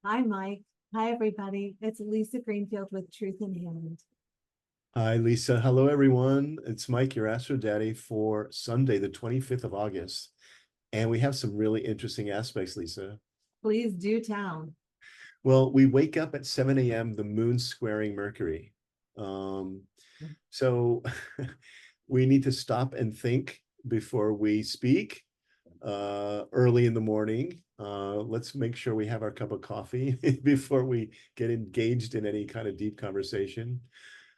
Hi, Mike. Hi, everybody. It's Lisa Greenfield with Truth in Hand. Hi, Lisa. Hello, everyone. It's Mike, your Astro Daddy, for Sunday, the 25th of August. And we have some really interesting aspects, Lisa. Please do tell. Well, we wake up at 7 a.m., the moon squaring Mercury. Um, so we need to stop and think before we speak early in the morning. Let's make sure we have our cup of coffee before we get engaged in any kind of deep conversation.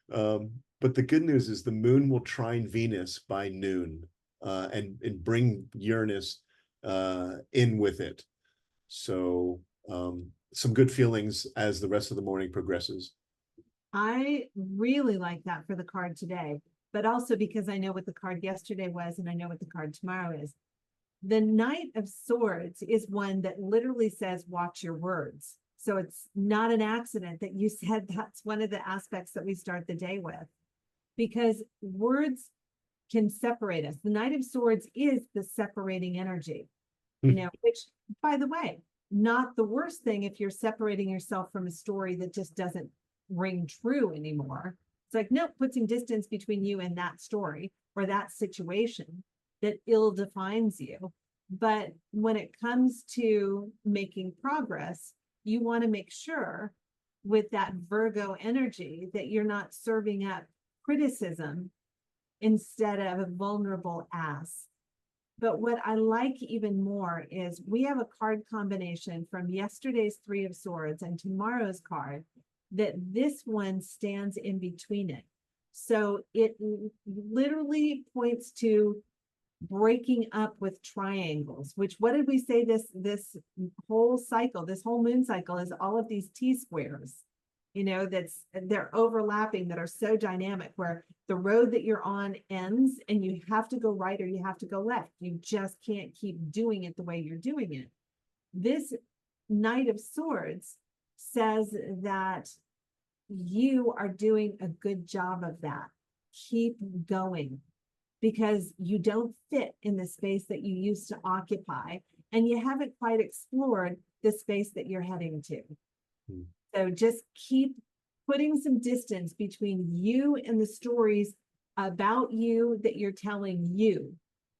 But the good news is the moon will trine Venus by noon and bring Uranus in with it. So some good feelings as the rest of the morning progresses. I really like that for the card today, but also because I know what the card yesterday was and I know what the card tomorrow is. The Knight of Swords is one that literally says, watch your words. So it's not an accident that you said that's one of the aspects that we start the day with, because words can separate us. The Knight of Swords is the separating energy, which, by the way, not the worst thing if you're separating yourself from a story that just doesn't ring true anymore. It's like, no, putting distance between you and that story or that situation that ill defines you. But when it comes to making progress, you want to make sure with that Virgo energy that you're not serving up criticism instead of a vulnerable ask. But what I like even more is we have a card combination from yesterday's Three of Swords and tomorrow's card that this one stands in between it. So it literally points to breaking up with triangles, which, what did we say, this whole cycle, this whole moon cycle is all of these T-squares, they're overlapping, that are so dynamic, where the road that you're on ends and you have to go right or you have to go left. You just can't keep doing it the way you're doing it. This Knight of Swords says that you are doing a good job of that. Keep going, because you don't fit in the space that you used to occupy, and you haven't quite explored the space that you're heading to. Hmm. So just keep putting some distance between you and the stories about you that you're telling you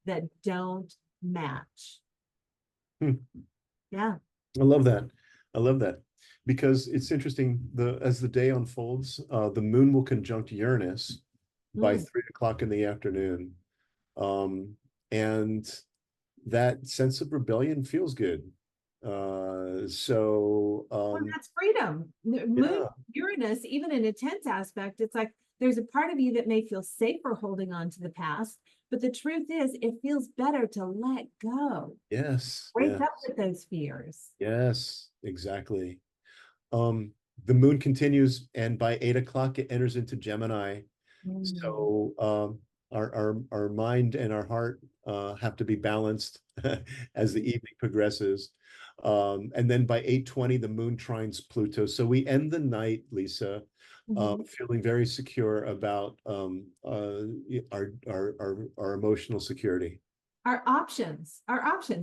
that don't match. Hmm. Yeah. I love that. I love that because it's interesting. As the day unfolds, the moon will conjunct Uranus by Mm. 3 o'clock in the afternoon. Um, and that sense of rebellion feels good. So Well, that's freedom. Moon, yeah, Uranus, even in a tense aspect, it's like there's a part of you that may feel safer holding on to the past, but the truth is, it feels better to let go, yes, break yes, up with those fears. yes, exactly. Um, the moon continues, and by 8 o'clock, it enters into Gemini. Mm. So our mind and our heart have to be balanced as the evening progresses. And then by 8:20, the moon trines Pluto. So we end the night, Lisa, Mhm. feeling very secure about our emotional security. Our options.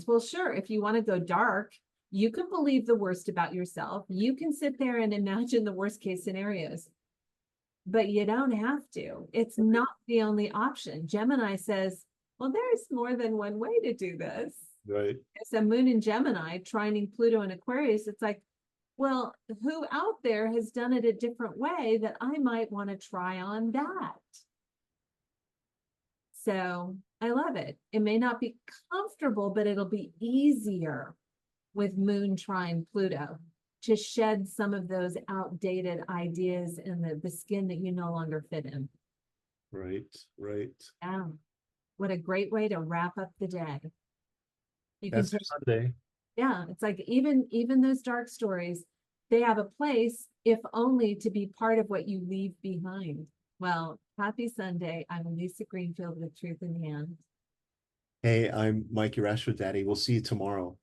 Well, sure, if you want to go dark, you can believe the worst about yourself. You can sit there and imagine the worst case scenarios, but you don't have to. It's not the only option. Gemini says, well, there's more than one way to do this. Right. It's a moon in Gemini trining Pluto in Aquarius. It's like, well, who out there has done it a different way that I might want to try on that? So I love it. It may not be comfortable, but it'll be easier with Moon trine Pluto to shed some of those outdated ideas and the skin that you no longer fit in. Right. Right. Yeah. What a great way to wrap up the day. You can That's take, Sunday. yeah, it's like even those dark stories, they have a place, if only to be part of what you leave behind. Well, happy Sunday. I'm Lisa Greenfield with Truth in Hand. Hey, I'm Mike, your Astro Daddy. We'll see you tomorrow.